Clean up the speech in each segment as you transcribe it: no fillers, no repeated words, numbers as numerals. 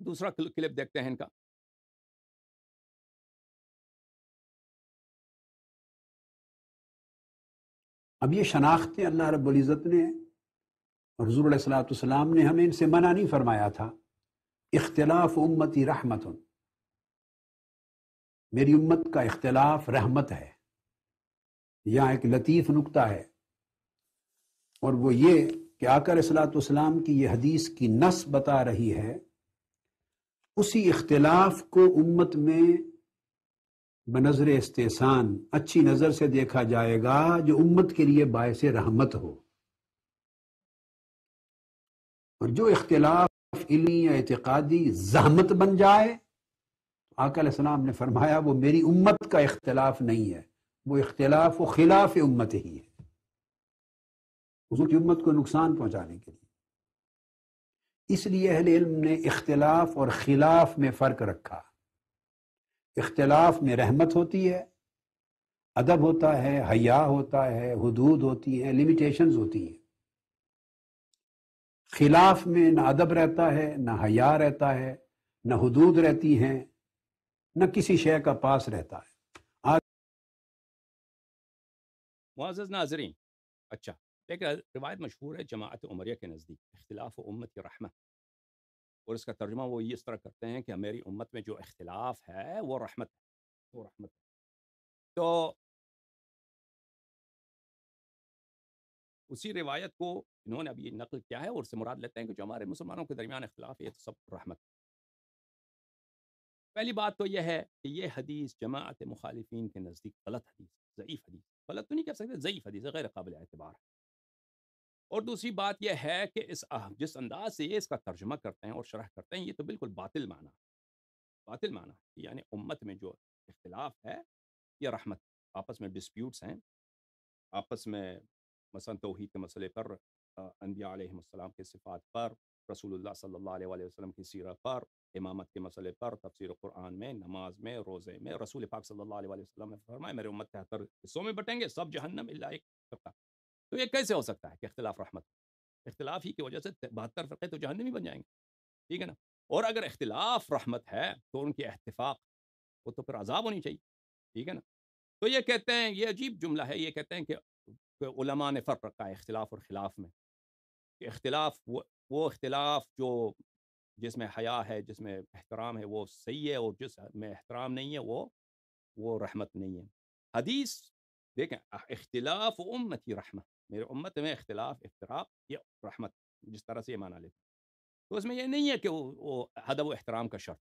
دوسرا کلپ دیکھتے ہیں ان کا. اب یہ شناختیں اللہ رب العزت نے اور حضور علیہ الصلوۃ والسلام نے ہمیں ان سے منع نہیں فرمایا تھا. اختلاف امتی رحمت، میری امت کا اختلاف رحمت ہے. یہاں ایک لطیف نکتہ ہے، اور وہ یہ کہ آقا علیہ الصلوۃ والسلام کی یہ حدیث کی نص بتا رہی ہے اسی اختلاف کو امت میں بنظر استحسان اچھی نظر سے دیکھا جائے گا جو امت کے لیے باعث رحمت ہو، اور جو اختلاف علمی یا اعتقادی زحمت بن جائے آقا علیہ السلام نے فرمایا وہ میری امت کا اختلاف نہیں ہے، وہ اختلاف و خلاف امت ہی ہے، حضور کی امت کو نقصان پہنچانے کے لیے. اس لیے اہل علم نے اختلاف اور خلاف میں فرق رکھا. اختلاف میں رحمت ہوتی ہے، ادب ہوتا ہے، حیا ہوتا ہے، حدود ہوتی ہیں، لیمیٹیشنز ہوتی ہیں. خلاف میں نہ ادب رہتا ہے، نہ حیا رہتا ہے، نہ حدود رہتی ہیں، نہ کسی شے کا پاس رہتا ہے. معزز ناظرین، اچھا ایک روایت مشہور ہے جماعت عمریہ کے نزدیک، اختلاف امت رحمت، اور اس کا ترجمہ وہ اس طرح کرتے ہیں کہ میری امت میں جو اختلاف ہے وہ رحمت ہے، وہ رحمت ہے. تو اسی روایت کو انہوں نے اب یہ نقل کیا ہے اور اس سے مراد لیتے ہیں کہ جو ہمارے مسلمانوں کے درمیان اختلاف ہے یہ تو سب رحمت. پہلی بات تو یہ ہے کہ یہ حدیث جماعت مخالفین کے نزدیک غلط حدیث، ضعیف حدیث، غلط تو نہیں کہہ سکتے، ضعیف حدیث ہے، غیر قابل اعتبار. اور دوسری بات یہ ہے کہ جس انداز سے یہ اس کا ترجمہ کرتے ہیں اور شرح کرتے ہیں یہ تو بالکل باطل معنی، باطل معنی، یعنی امت میں جو اختلاف ہے یہ رحمت. آپس میں ڈسپیوٹس ہیں، آپس میں مثلا توحید کے مسئلے پر، انبیاء علیہ السلام کے صفات پر، رسول اللہ صلی اللہ علیہ وآلہ وسلم کی سیرت پر، امامت کے مسئلے پر، تفسیر قرآن میں، نماز میں، روزے میں. رسول پاک صلی اللہ علیہ وآلہ وسلم نے فرمایا میرے امت 73 حصوں میں بٹیں گے، سب جہنم الا ایک فرقہ. تو یہ کیسے ہو سکتا ہے کہ اختلاف رحمت؟ اختلاف ہی کی وجہ سے 72 فرقے تو جہنمی بن جائیں گے، ٹھیک ہے نا. اور اگر اختلاف رحمت ہے تو ان کی اتفاق وہ تو پھر عذاب ہونی چاہیے، ٹھیک ہے نا. تو یہ کہتے ہیں، یہ عجیب جملہ ہے، یہ کہتے ہیں کہ علماء نے فرق رکھا ہے اختلاف اور خلاف میں، کہ اختلاف وہ اختلاف جو جس میں حیا ہے، جس میں احترام ہے وہ صحیح ہے، اور جس میں احترام نہیں ہے وہ رحمت نہیں ہے. حدیث دیکھیں، اختلاف امتی رحمت، میرے امت میں اختلاف افتراق یہ رحمت، جس طرح سے یہ معنی لیتے ہیں. تو اس میں یہ نہیں ہے کہ وہ ادب و احترام کا شرط.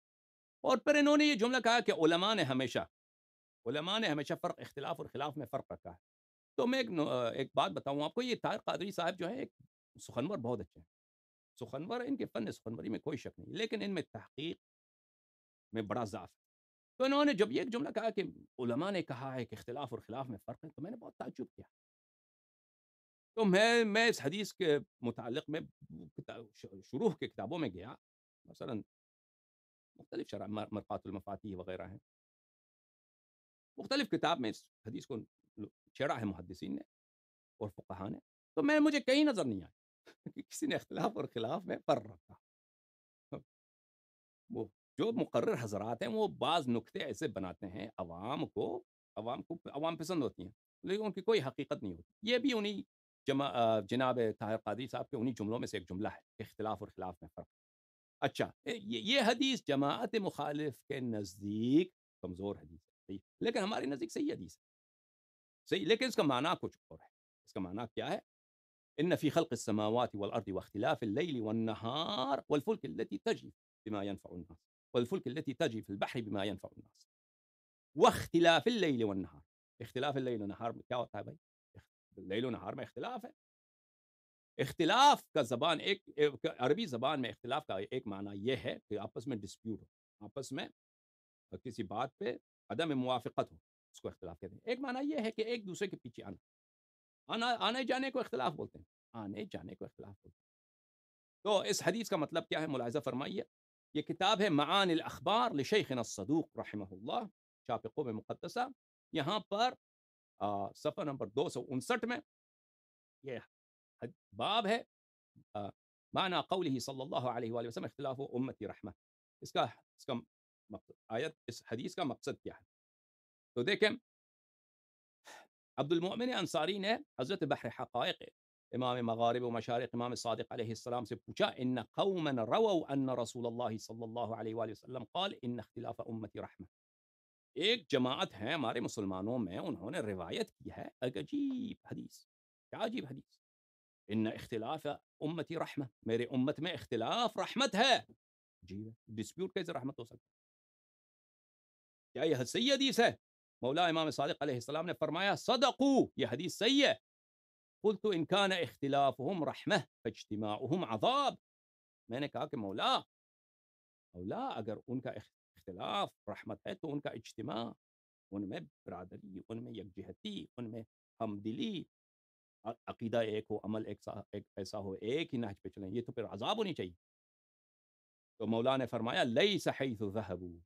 اور پھر انہوں نے یہ جملہ کہا کہ علماء نے ہمیشہ فرق اختلاف اور خلاف میں فرق رکھا ہے. تو میں ایک بات بتاؤں آپ کو، یہ طاہر قادری صاحب جو ہے ایک سخنور بہت اچھے ہیں، سخنور، ان کے فن سخنوری میں کوئی شک نہیں، لیکن ان میں تحقیق میں بڑا ضعف ہے. تو انہوں نے جب یہ جملہ کہا کہ علماء نے کہا ہے کہ اختلاف اور خلاف میں فرق ہے، تو میں نے بہت تعجب کیا. تو میں اس حدیث کے متعلق میں شروح کے کتابوں میں گیا، مثلا مختلف شرح مرقات المفاتیح وغیرہ ہیں، مختلف کتاب میں اس حدیث کو چھیڑا ہے محدثین نے اور فقہاء نے. تو مجھے کہیں نظر نہیں آیا کہ کسی نے اختلاف اور خلاف میں فرق رکھا. وہ جو مقرر حضرات ہیں وہ بعض نکتے ایسے بناتے ہیں عوام پسند ہوتی ہیں، لیکن ان کی کوئی حقیقت نہیں ہوتی. یہ بھی انہی جناب طاہر قادری صاحب کے انہی جملوں میں سے ایک جملہ ہے، اختلاف اور خلاف میں فرق. اچھا، یہ حدیث جماعت مخالف کے نزدیک کمزور حدیث ہے، صحیح، لیکن ہمارے نزدیک صحیح حدیث ہے، صحیح، لیکن اس کا معنی کچھ اور ہے. اس کا معنی کیا ہے؟ ان فی خلق السماوات والارض واختلاف الليل والنهار والفلك التي تجري بما ينفع الناس والفلك التي تجري في البحر بما ينفع الناس واختلاف الليل والنهار. اختلاف الليل والنهار میں کیا ہوتا ہے بھائی؟ لیل و نہار میں اختلاف ہے. اختلاف کا زبان ایک عربی زبان میں اختلاف کا ایک معنی یہ ہے کہ آپس میں ڈسپیوٹ ہو، آپس میں کسی بات پہ عدم موافقت ہو، اس کو اختلاف کہتے ہیں. ایک معنی یہ ہے کہ ایک دوسرے کے پیچھے آنے جانے کو اختلاف بولتے ہیں، آنے جانے کو اختلاف بولتے ہیں. تو اس حدیث کا مطلب کیا ہے ملاحظہ فرمائیے. یہ کتاب ہے معانی الاخبار لشیخنا الصدوق رحمہ اللہ، چھاپ قوم مقدسہ. یہاں پر صفحہ نمبر 259 میں یہ باب ہے معنی قوله صلی اللہ علیہ وآلہ وسلم اختلاف امتی رحمہ. اس کا آیت اس حدیث کا مقصد کیا ہے؟ تو دیکھیں عبد المؤمن انصاری نے حضرت بحر حقائق امام مغارب و مشارق امام صادق علیہ السلام سے پوچھا ان قوما رووا ان رسول اللہ صلی اللہ علیہ وآلہ وسلم قال ان اختلاف امتی رحمہ. ایک جماعت ہے ہمارے مسلمانوں میں، انہوں نے روایت کی ہے ایک عجیب حدیث. کیا عجیب حدیث؟ ان اختلاف امتی رحمہ، میرے امت میں اختلاف رحمت ہے. عجیب ہے، ڈسپیوٹ کیسے رحمت ہو سکتا؟ کیا یہ صحیح حدیث ہے؟ مولا امام صادق علیہ السلام نے فرمایا صدقو، یہ حدیث صحیح ہے. قلت ان كان اختلافهم رحمہ فاجتماعهم عذاب. میں نے کہا کہ مولا اگر ان کا اختلاف رحمت ہے تو ان کا اجتماع، ان میں برادری، ان میں یکجہتی، ان میں ہمدلی، عقیدہ ایک ہو، عمل ایک ایسا ہو، ایک ہی نہج پہ چلیں، یہ تو پھر عذاب ہونی چاہیے. تو مولا نے فرمایا لیس حیث ذهبوا،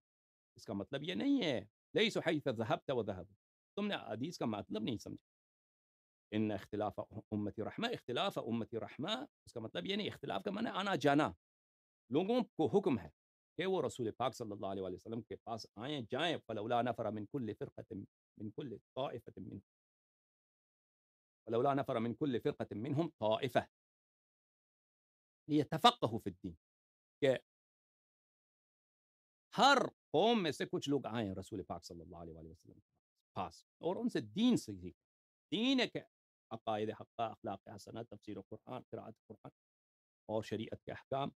اس کا مطلب یہ نہیں ہے لیس حیث ذهبت وذهبوا، تم نے حدیث کا مطلب نہیں سمجھا. ان اختلاف امتی رحمہ، اختلاف امتی رحمہ اس کا مطلب یہ نہیں، اختلاف کا معنی آنا جانا. لوگوں کو حکم ہے کہ وہ رسول پاک صلی اللہ علیہ وسلم کے پاس آئیں جائیں. فلولا نفر من كل فرقة من كل طائفة من فلولا نفر من كل فرقة منهم طائفة ليتفقهوا في الدين، کہ ہر قوم میں سے کچھ لوگ آئیں رسول پاک صلی اللہ علیہ وسلم کے پاس اور ان سے دین سیکھیں. دین ہے کہ عقائد حقہ، اخلاق حسنہ، تفسیر قرآن، قراءت قرآن اور شریعت کے احکام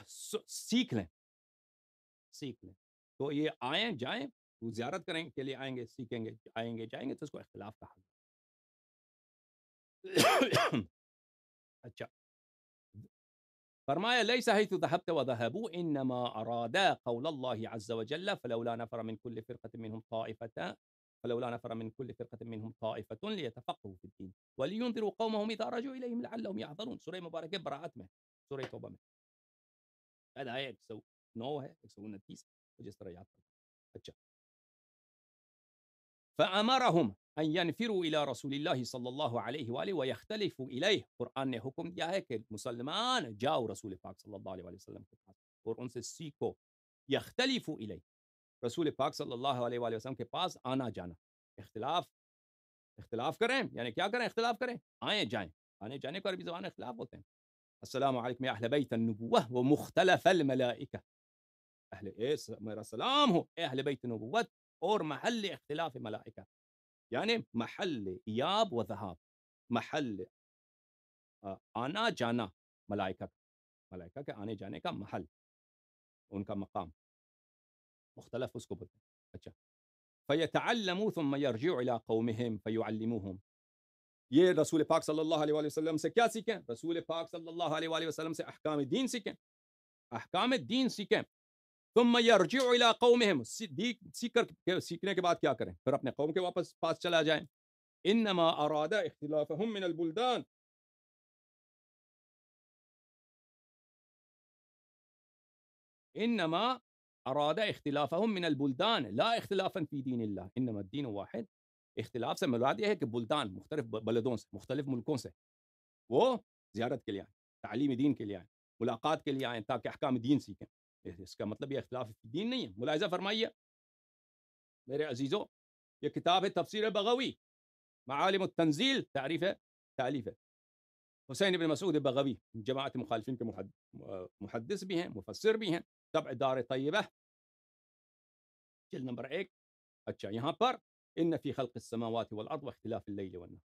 سیکھ لیں. تو یہ آئیں جائیں، وہ زیارت کریں کے لیے آئیں گے، سیکھیں گے، آئیں گے جائیں گے، تو اس کو اختلاف کہا. اچھا، فرمایا ليس حيث ذهبت وذهبوا انما اراد قول الله عز وجل فلولا نفر من كل فرقة منهم طائفة ليتفقهوا في الدين ولينذروا قومهم اذا رجعوا اليهم لعلهم يحذرون. سورہ مبارکہ براءت میں، سورہ توبہ میں شاید آیت 109 ہے، 129 جس طرح یاد کریں. اچھا، فامرهم ان ينفروا الى رسول الله صلی اللہ علیہ وآلہ ويختلفوا الیہ. قرآن نے حکم دیا ہے کہ مسلمان جاؤ رسول پاک صلی اللہ علیہ وآلہ وسلم کے پاس اور ان سے سیکھو. یختلفوا الیہ، رسول پاک صلی اللہ علیہ وآلہ وسلم کے پاس آنا جانا. اختلاف کریں یعنی کیا کریں؟ اختلاف کریں، آئیں جائیں. آنے جانے کو عربی زبان میں اختلاف ہوتے ہیں. السلام علیکم یا اہل بیت النبوہ و مختلف الملائکہ. میرا سلام ہو اے اہل بیت نبوت اور محل اختلاف ملائکہ، یعنی محل ایاب و ذہاب، محل آنا جانا ملائکہ کے آنے جانے کا محل، ان کا مقام مختلف اس کو بولتے ہیں. اچھا، فَيَتَعَلَّمُوا ثُمَّ يَرْجِعُوا إِلَىٰ قَوْمِهِمْ فَيُعَلِّمُوهُمْ. یہ رسول پاک صلی اللہ علیہ وآلہ وسلم سے کیا سیکھیں؟ رسول پاک صلی اللہ علیہ وآلہ وسلم سے احکام دین سیکھیں، احکام دین سیکھیں. ثم يرجعوا الى قومهم، سیکھنے کے بعد کیا کریں؟ پھر اپنے قوم کے واپس پاس چلا جائیں. انما اراد اختلافهم من البلدان، انما اراد اختلافهم من البلدان لا اختلافا في دین اللہ انما الدین واحد. اختلاف سے مراد یہ ہے کہ بلدان مختلف بلدوں سے، مختلف ملکوں سے وہ زیارت کے لیے آئیں، تعلیم دین کے لیے آئیں، ملاقات کے لیے آئیں تاکہ احکام دین سیکھیں. اس کا مطلب یہ اختلاف دین نہیں ہے. ملاحظہ فرمائیے میرے عزیزو، یہ کتاب ہے تفسیر بغوی، معالم التنزیل، تعریف ہے تالیف ہے حسین بن مسعود بغوی، جماعت مخالفین کے محدث بھی ہیں، مفسر بھی ہیں. طبع دار طیبہ، جلد نمبر 1. اچھا، یہاں پر ان فی خلق السماوات والارض واختلاف اللیل والنہار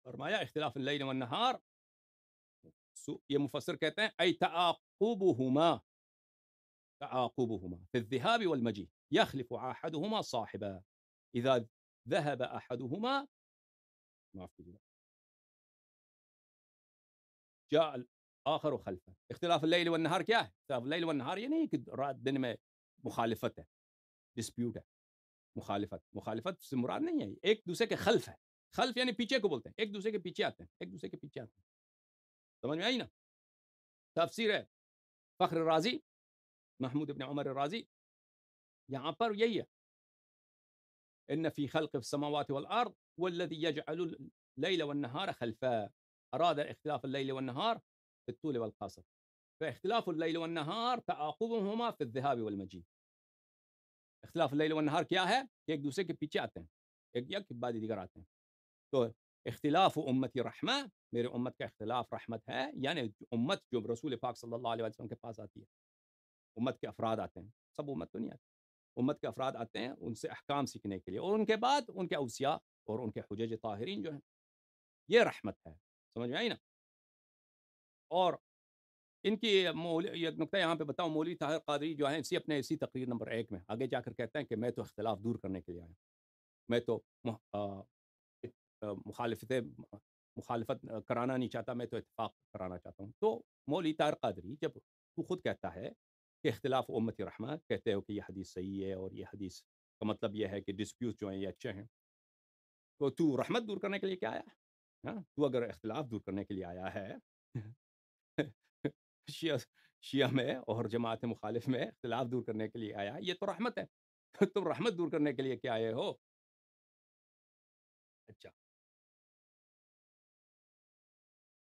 فرمایا اختلاف اللیل والنہار، یہ مفسر کہتے ہیں ای تعاقبهما في الذهاب والمجيء يخلف احدهما صاحبا اذا ذهب احدهما جاء الاخر خلفه. اختلاف اللیل والنہار کیا ہے؟ اختلاف اللیل والنہار یہ نہیں کہ رات دن میں مخالفت ہے، ڈسپیوٹ ہے. مخالفت سے مراد نہیں ہے، ایک دوسرے کے خلف ہے. خلف یعنی پیچھے کو بولتے ہیں، ایک دوسرے کے پیچھے آتے ہیں، ایک دوسرے کے پیچھے آتے ہیں. سمجھ میں آئی نا؟ تفسیر ہے فخر رازی، محمود ابن عمر الرازی، یہاں پر یہی ہے ان فی خلق السماوات والارض والذی یجعل اللیل والنہار خلفا. اراد اختلاف اللیل والنہار في الطول والقصر. فاختلاف اللیل والنہار تعاقبهما فی الذهاب والمجیء. اختلاف اللیل والنہار کیا ہے؟ کہ ایک دوسرے کے پیچھے آتے ہیں، ایک یا بعد دیگر آتے ہیں. تو اختلاف امتی رحمہ، میرے امت کا اختلاف رحمت ہے، یعنی امت جو رسول پاک صلی اللہ علیہ وسلم کے پاس آتی ہے، امت کے افراد آتے ہیں، سب امت تو نہیں آتے، امت کے افراد آتے ہیں ان سے احکام سیکھنے کے لیے، اور ان کے بعد ان کے اوصیاء اور ان کے حجج طاہرین جو ہیں، یہ رحمت ہے. سمجھ میں آئی نا؟ اور ان کی ایک نقطہ یہاں پہ بتاؤں، مولوی طاہر قادری جو ہیں اسی تقریر نمبر 1 میں آگے جا کر کہتے ہیں کہ میں تو اختلاف دور کرنے کے لیے آیا، میں تو مخالفت مخالفت کرانا نہیں چاہتا، میں تو اتفاق کرانا چاہتا ہوں. تو مولوی طاہر قادری جب تو خود کہتا ہے کہ اختلاف امت رحمہ، کہتے ہو کہ یہ حدیث صحیح ہے اور یہ حدیث کا مطلب یہ ہے کہ ڈسپیوٹ جو ہیں یہ اچھے ہیں، تو رحمت دور کرنے کے لیے کیا آیا؟ ہاں، تو اگر اختلاف دور کرنے کے لیے آیا ہے شیعہ شیعہ میں اور جماعت مخالف میں اختلاف دور کرنے کے لیے آیا، یہ تو رحمت ہے. تم رحمت دور کرنے کے لیے کیا آئے ہو؟